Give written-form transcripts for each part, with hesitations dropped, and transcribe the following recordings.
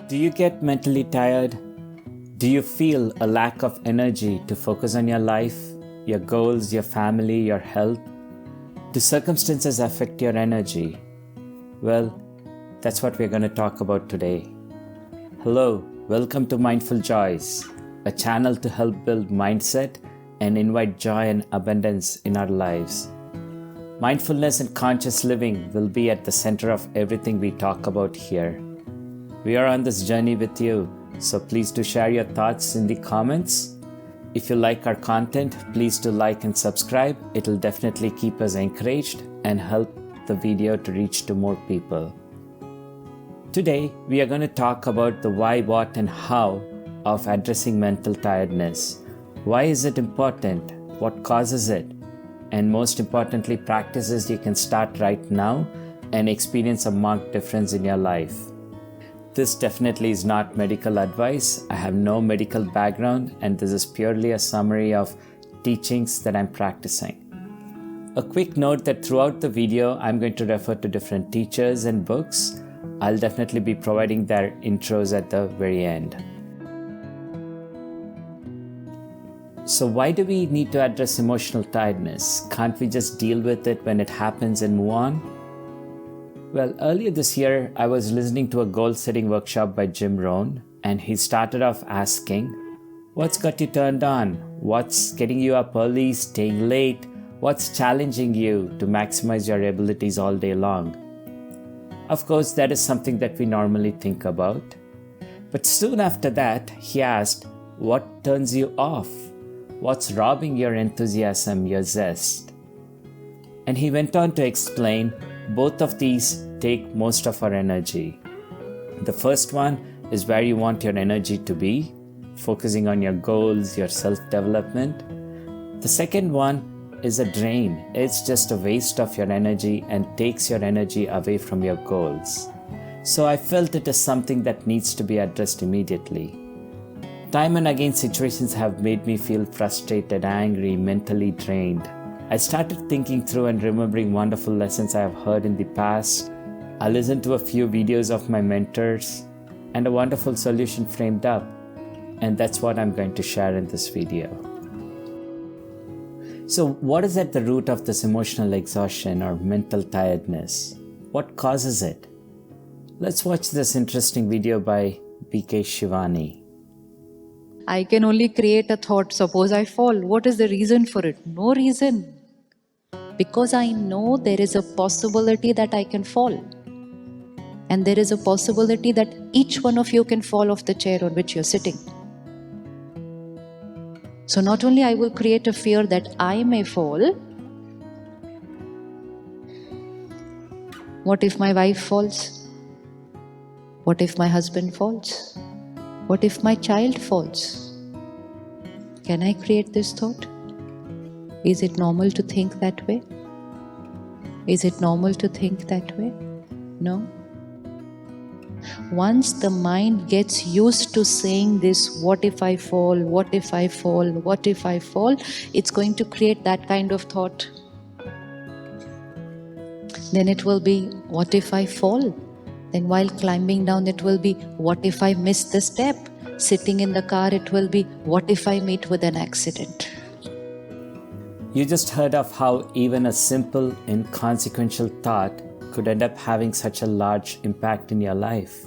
Do you get mentally tired? Do you feel a lack of energy to focus on your life, your goals, your family, your health? Do circumstances affect your energy? Well, that's what we're going to talk about today. Hello, welcome to Mindful Joys, a channel to help build mindset and invite joy and abundance in our lives. Mindfulness and conscious living will be at the center of everything we talk about here. We are on this journey with you, so please do share your thoughts in the comments. If you like our content, please do like and subscribe. It'll definitely keep us encouraged and help the video to reach to more people. Today, we are going to talk about the why, what, and how of addressing mental tiredness. Why is it important? What causes it? And most importantly, practices you can start right now and experience a marked difference in your life. This definitely is not medical advice. I have no medical background, and this is purely a summary of teachings that I'm practicing. A quick note that throughout the video, I'm going to refer to different teachers and books. I'll definitely be providing their intros at the very end. So why do we need to address emotional tiredness? Can't we just deal with it when it happens and move on? Well, earlier this year, I was listening to a goal-setting workshop by Rohn, and he started off asking, what's got you turned on? What's getting you up early, staying late? What's challenging you to maximize your abilities all day long? Of course, that is something that we normally think about. But soon after that, he asked, what turns you off? What's robbing your enthusiasm, your zest? And he went on to explain both of these take most of our energy. The first one is where you want your energy to be, focusing on your goals, your self-development. The second one is a drain. It's just a waste of your energy and takes your energy away from your goals. So I felt it is something that needs to be addressed immediately. Time and again, situations have made me feel frustrated, angry, mentally drained. I started thinking through and remembering wonderful lessons I have heard in the past. I listened to a few videos of my mentors and a wonderful solution framed up. And that's what I'm going to share in this video. So what is at the root of this emotional exhaustion or mental tiredness? What causes it? Let's watch this interesting video by Shivani. I can only create a thought. Suppose I fall. What is the reason for it? No reason. Because I know there is a possibility that I can fall. And there is a possibility that each one of you can fall off the chair on which you're sitting. So not only I will create a fear that I may fall. What if my wife falls? What if my husband falls? What if my child falls? Can I create this thought? Is it normal to think that way? Is it normal to think that way? No. Once the mind gets used to saying this, what if I fall, what if I fall, what if I fall, it's going to create that kind of thought. Then it will be, what if I fall? Then while climbing down, it will be, what if I miss the step? Sitting in the car, it will be, what if I meet with an accident? You just heard of how even a simple, inconsequential thought could end up having such a large impact in your life.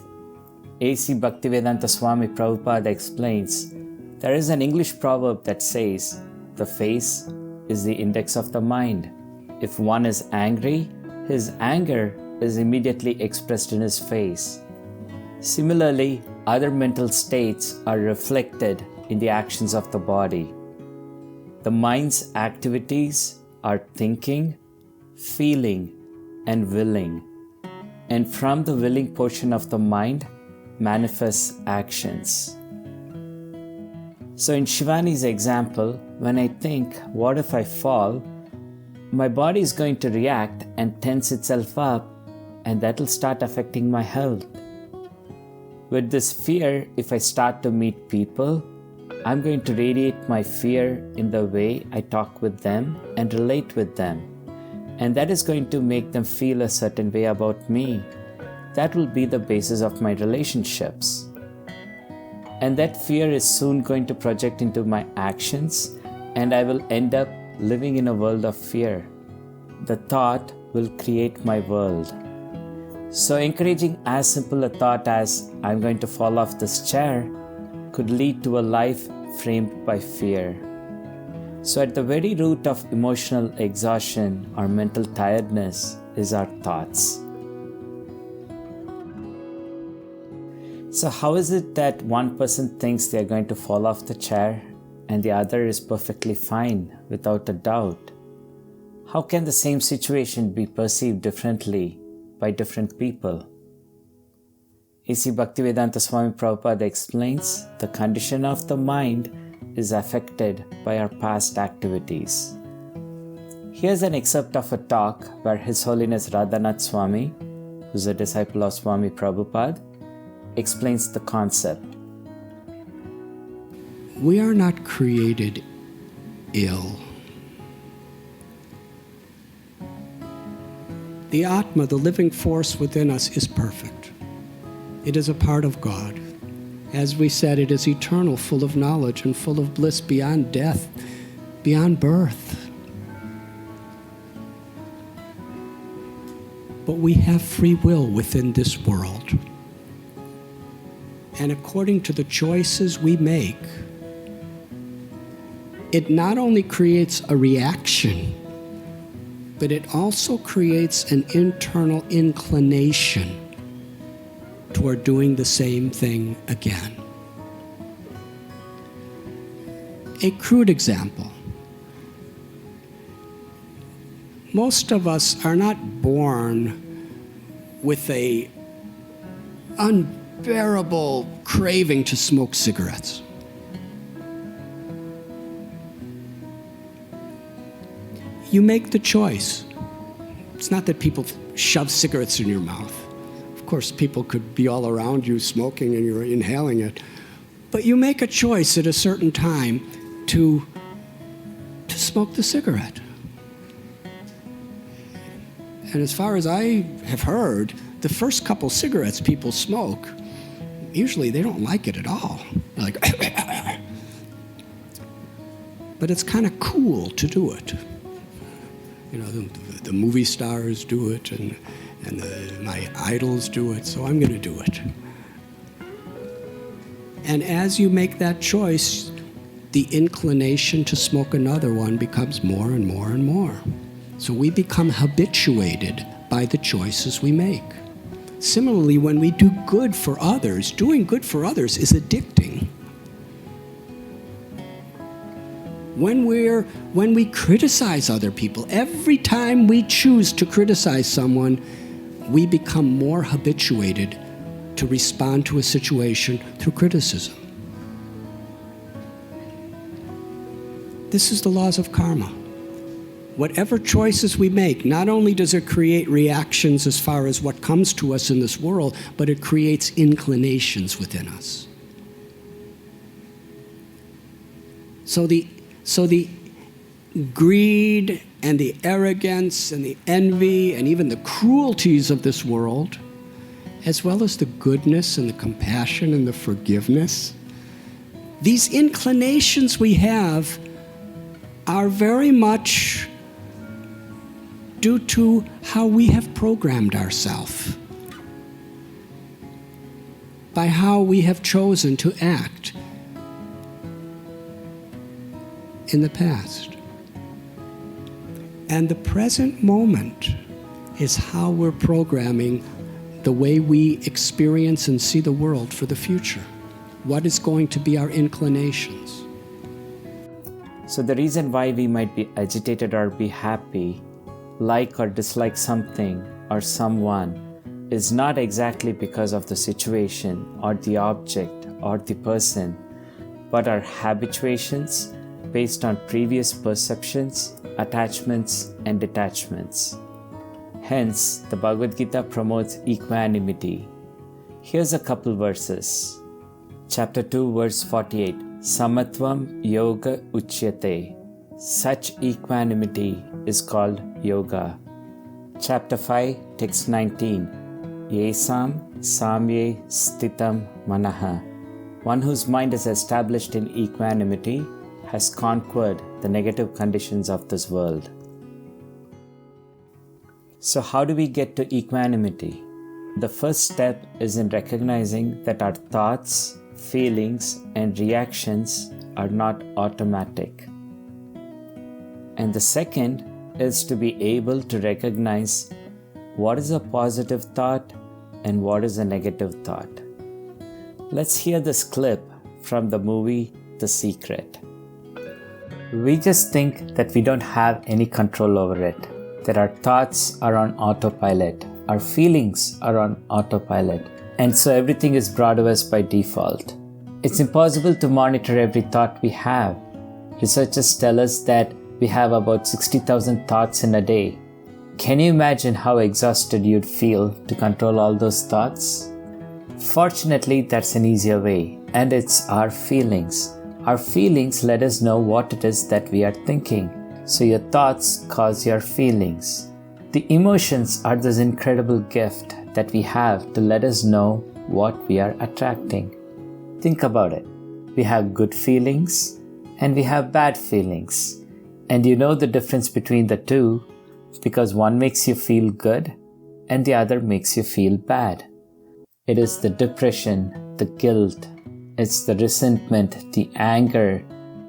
A.C. Bhaktivedanta Swami Prabhupada explains, there is an English proverb that says, the face is the index of the mind. If one is angry, his anger is immediately expressed in his face. Similarly, other mental states are reflected in the actions of the body. The mind's activities are thinking, feeling, and willing. And from the willing portion of the mind manifests actions. So in Shivani's example, when I think, what if I fall? My body is going to react and tense itself up, and that will start affecting my health. With this fear, if I start to meet people, I'm going to radiate my fear in the way I talk with them and relate with them. And that is going to make them feel a certain way about me. That will be the basis of my relationships. And that fear is soon going to project into my actions, and I will end up living in a world of fear. The thought will create my world. So encouraging as simple a thought as I'm going to fall off this chair could lead to a life framed by fear. So at the very root of emotional exhaustion or mental tiredness is our thoughts. So how is it that one person thinks they're going to fall off the chair and the other is perfectly fine without a doubt? How can the same situation be perceived differently by different people? A.C. Bhaktivedanta Swami Prabhupada explains the condition of the mind is affected by our past activities. Here's an excerpt of a talk where His Holiness Radhanath Swami, who's a disciple of Swami Prabhupada, explains the concept. We are not created ill. The Atma, the living force within us, is perfect. It is a part of God. As we said, it is eternal, full of knowledge and full of bliss beyond death, beyond birth. But we have free will within this world. And according to the choices we make, it not only creates a reaction, but it also creates an internal inclination toward doing the same thing again. A crude example. Most of us are not born with a unbearable craving to smoke cigarettes. You make the choice. It's not that people shove cigarettes in your mouth. Of course, people could be all around you smoking and you're inhaling it. But you make a choice at a certain time to smoke the cigarette. And as far as I have heard, the first couple cigarettes people smoke, usually they don't like it at all. They're like, but it's kind of cool to do it. You know, the movie stars do it, and my idols do it, so I'm going to do it. And as you make that choice, the inclination to smoke another one becomes more and more and more. So we become habituated by the choices we make. Similarly, when we do good for others, doing good for others is addicting. When we criticize other people, every time we choose to criticize someone, we become more habituated to respond to a situation through criticism. This is the laws of karma. Whatever choices we make, not only does it create reactions as far as what comes to us in this world, but it creates inclinations within us. So the greed and the arrogance and the envy and even the cruelties of this world, as well as the goodness and the compassion and the forgiveness, these inclinations we have are very much due to how we have programmed ourselves, by how we have chosen to act in the past. And the present moment is how we're programming the way we experience and see the world for the future. What is going to be our inclinations? So the reason why we might be agitated or be happy, like or dislike something or someone, is not exactly because of the situation or the object or the person, but our habituations based on previous perceptions, attachments, and detachments. Hence, the Bhagavad-gita promotes equanimity. Here's a couple verses. Chapter 2, verse 48. Samatvam yoga uchyate. Such equanimity is called yoga. Chapter 5, text 19. Yesam samye stitam manaha. One whose mind is established in equanimity has conquered the negative conditions of this world. So how do we get to equanimity? The first step is in recognizing that our thoughts, feelings, and reactions are not automatic. And the second is to be able to recognize what is a positive thought and what is a negative thought. Let's hear this clip from the movie The Secret. We just think that we don't have any control over it, that our thoughts are on autopilot, our feelings are on autopilot, and so everything is brought to us by default. It's impossible to monitor every thought we have. Researchers tell us that we have about 60,000 thoughts in a day. Can you imagine how exhausted you'd feel to control all those thoughts? Fortunately, that's an easier way, and it's our feelings. Our feelings let us know what it is that we are thinking. So your thoughts cause your feelings. The emotions are this incredible gift that we have to let us know what we are attracting. Think about it. We have good feelings and we have bad feelings. And you know the difference between the two because one makes you feel good and the other makes you feel bad. It is the depression, the guilt, it's the resentment, the anger.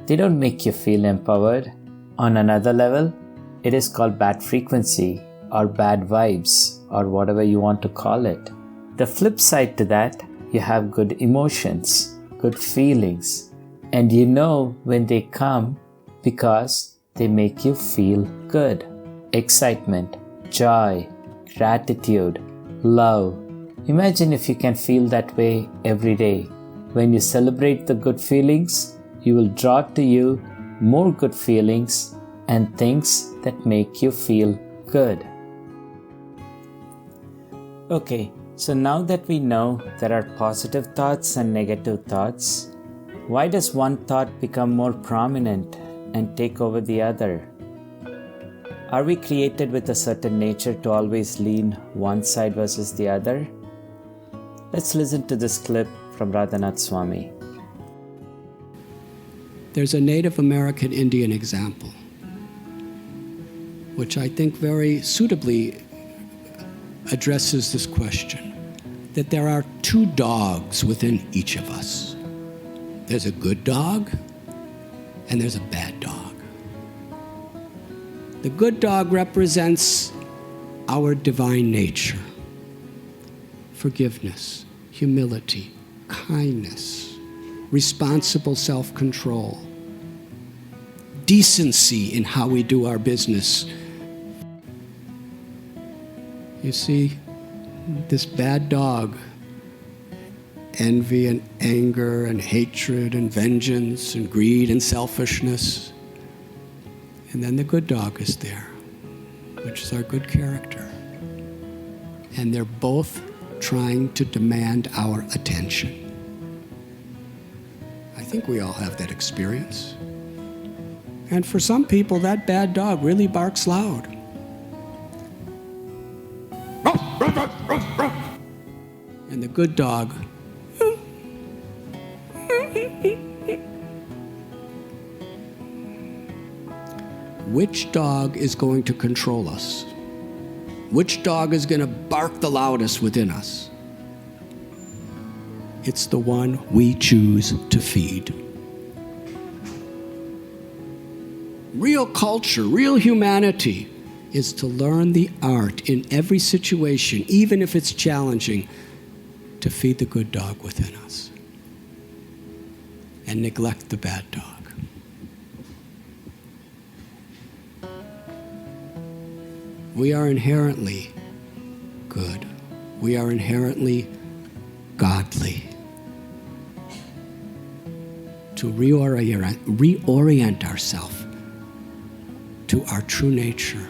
They don't make you feel empowered. On another level, it is called bad frequency or bad vibes or whatever you want to call it. The flip side to that, you have good emotions, good feelings, and you know when they come because they make you feel good. Excitement, joy, gratitude, love. Imagine if you can feel that way every day. When you celebrate the good feelings, you will draw to you more good feelings and things that make you feel good. Okay, so now that we know there are positive thoughts and negative thoughts, why does one thought become more prominent and take over the other? Are we created with a certain nature to always lean one side versus the other? Let's listen to this clip from Radhanath Swami. There's a Native American Indian example, which I think very suitably addresses this question, that there are two dogs within each of us. There's a good dog and there's a bad dog. The good dog represents our divine nature, forgiveness, humility, kindness, responsible self-control, decency in how we do our business. You see, this bad dog, envy and anger and hatred and vengeance and greed and selfishness. And then the good dog is there, which is our good character. And they're both trying to demand our attention. I think we all have that experience. And for some people, that bad dog really barks loud. And the good dog, which dog is going to control us? Which dog is going to bark the loudest within us? It's the one we choose to feed. Real culture, real humanity is to learn the art in every situation, even if it's challenging, to feed the good dog within us and neglect the bad dog. We are inherently good. We are inherently godly. To reorient ourselves to our true nature.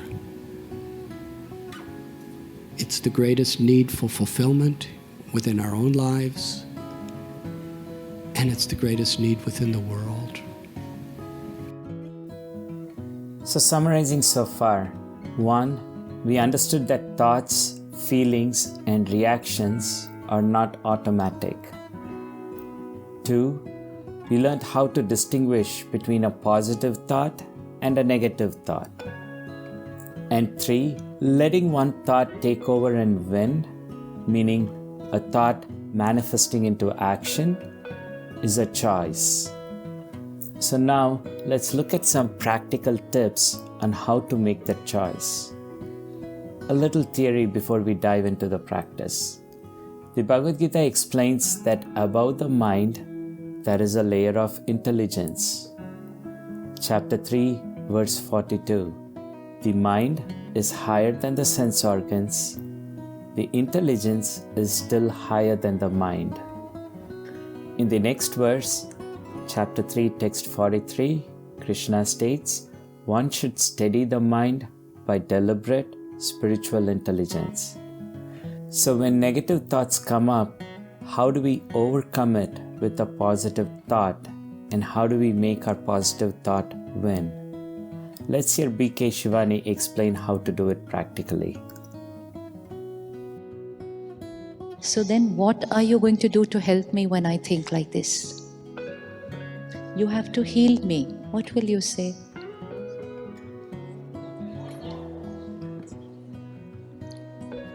It's the greatest need for fulfillment within our own lives, and it's the greatest need within the world. So summarizing so far, 1. We understood that thoughts, feelings, and reactions are not automatic. 2, we learned how to distinguish between a positive thought and a negative thought. And 3, letting one thought take over and win, meaning a thought manifesting into action, is a choice. So now let's look at some practical tips on how to make that choice. A little theory before we dive into the practice. The Bhagavad-gita explains that above the mind, there is a layer of intelligence. Chapter 3, verse 42. The mind is higher than the sense organs. The intelligence is still higher than the mind. In the next verse, chapter 3, text 43, Krishna states, one should steady the mind by deliberate spiritual intelligence. So when negative thoughts come up, how do we overcome it with a positive thought? And how do we make our positive thought win? Let's hear BK Shivani explain how to do it practically. So then what are you going to do to help me when I think like this? You have to heal me. What will you say?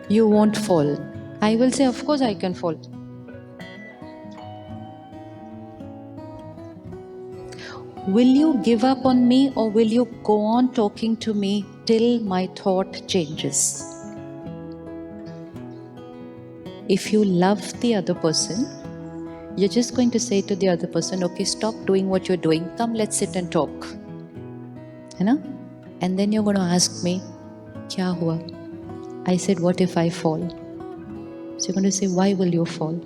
You won't fall. I will say, of course I can fall. Will you give up on me, or will you go on talking to me till my thought changes? If you love the other person, you're just going to say to the other person, okay, stop doing what you're doing. Come, let's sit and talk. You know? And then you're going to ask me, kya hua? I said, what if I fall? So you're going to say, why will you fall?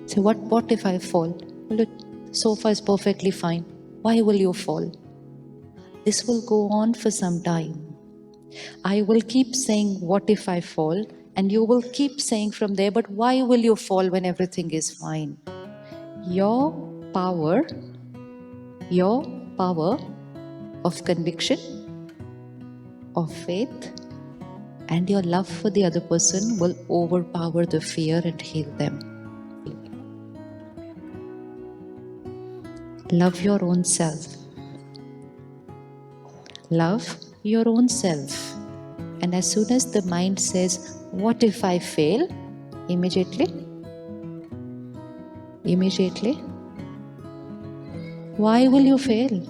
Say, what if I fall? Well, the sofa is perfectly fine. Why will you fall? This will go on for some time. I will keep saying, what if I fall? And you will keep saying from there, but why will you fall when everything is fine? Your power of conviction, of faith, and your love for the other person will overpower the fear and heal them. Love your own self. Love your own self. And as soon as the mind says, what if I fail? Immediately, why will you fail?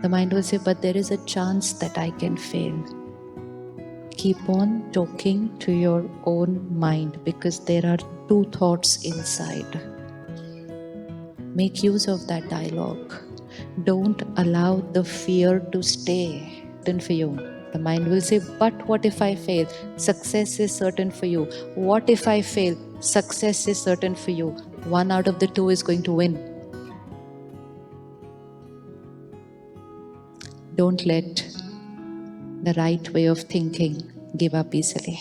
The mind will say, but there is a chance that I can fail. Keep on talking to your own mind, because there are two thoughts inside. Make use of that dialogue. Don't allow the fear to stay for you. The mind will say, but what if I fail? Success is certain for you. What if I fail? Success is certain for you. One out of the two is going to win. Don't let the right way of thinking give up easily.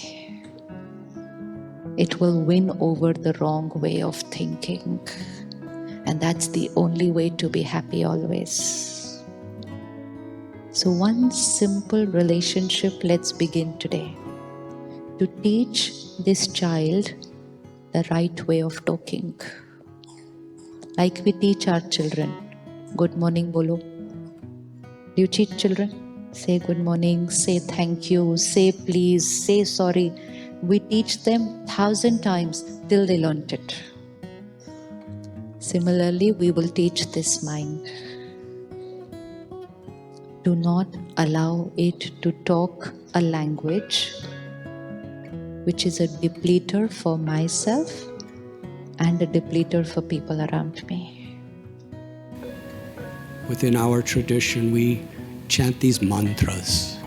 It will win over the wrong way of thinking. And that's the only way to be happy always. So one simple relationship, let's begin today. To teach this child the right way of talking. Like we teach our children. Good morning, bolo. Do you teach children? Say good morning, say thank you, say please, say sorry. We teach them 1,000 times till they learnt it. Similarly, we will teach this mind. Do not allow it to talk a language which is a depleter for myself and a depleter for people around me. Within our tradition, we chant these mantras,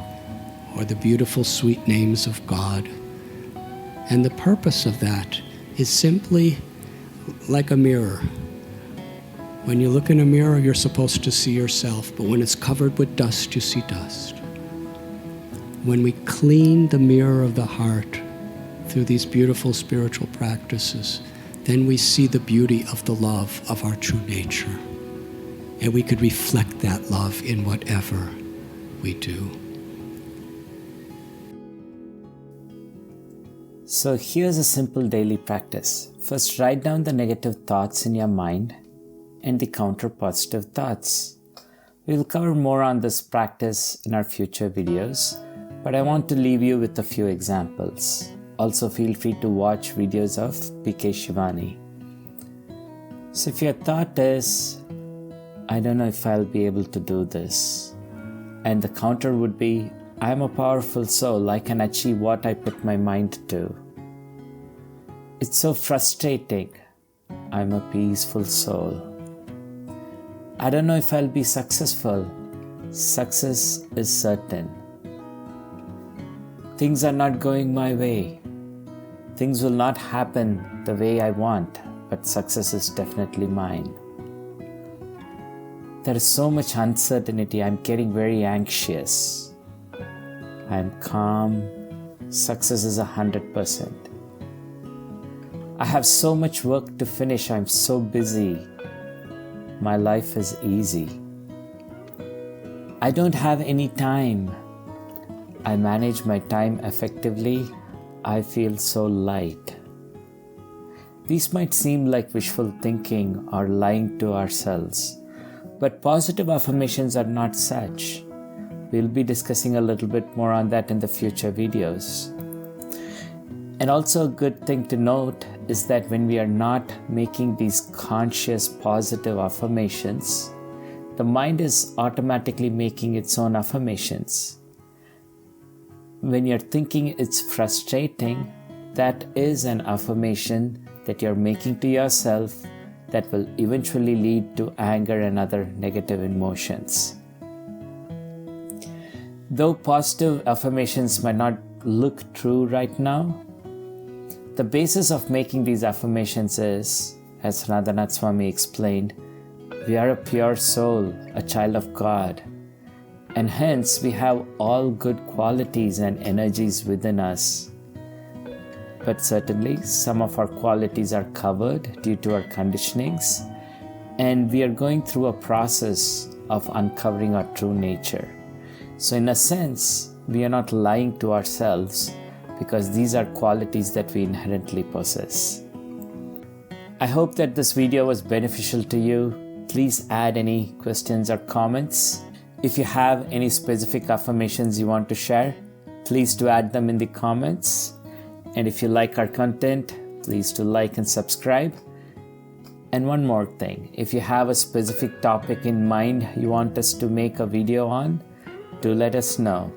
or the beautiful sweet names of God. And the purpose of that is simply like a mirror. When you look in a mirror, you're supposed to see yourself, but when it's covered with dust, you see dust. When we clean the mirror of the heart through these beautiful spiritual practices, then we see the beauty of the love of our true nature. And we could reflect that love in whatever we do. So here's a simple daily practice. First, write down the negative thoughts in your mind and the counter positive thoughts. We will cover more on this practice in our future videos, but I want to leave you with a few examples. Also feel free to watch videos of PK Shivani. So if your thought is, I don't know if I'll be able to do this, and the counter would be, I am a powerful soul, I can achieve what I put my mind to. It's so frustrating, I'm a peaceful soul. I don't know if I'll be successful, success is certain. Things are not going my way. Things will not happen the way I want, but success is definitely mine. There is so much uncertainty, I'm getting very anxious. I'm calm, success is 100%. I have so much work to finish, I'm so busy. My life is easy. I don't have any time. I manage my time effectively. I feel so light. These might seem like wishful thinking or lying to ourselves, but positive affirmations are not such. We'll be discussing a little bit more on that in the future videos. And also a good thing to note is that when we are not making these conscious positive affirmations, the mind is automatically making its own affirmations. When you're thinking it's frustrating, that is an affirmation that you're making to yourself that will eventually lead to anger and other negative emotions. Though positive affirmations might not look true right now, the basis of making these affirmations is, as Radhanath Swami explained, we are a pure soul, a child of God, and hence we have all good qualities and energies within us. But certainly some of our qualities are covered due to our conditionings, and we are going through a process of uncovering our true nature. So in a sense, we are not lying to ourselves because these are qualities that we inherently possess. I hope that this video was beneficial to you. Please add any questions or comments. If you have any specific affirmations you want to share, please do add them in the comments. And if you like our content, please do like and subscribe. And one more thing, if you have a specific topic in mind you want us to make a video on, do let us know.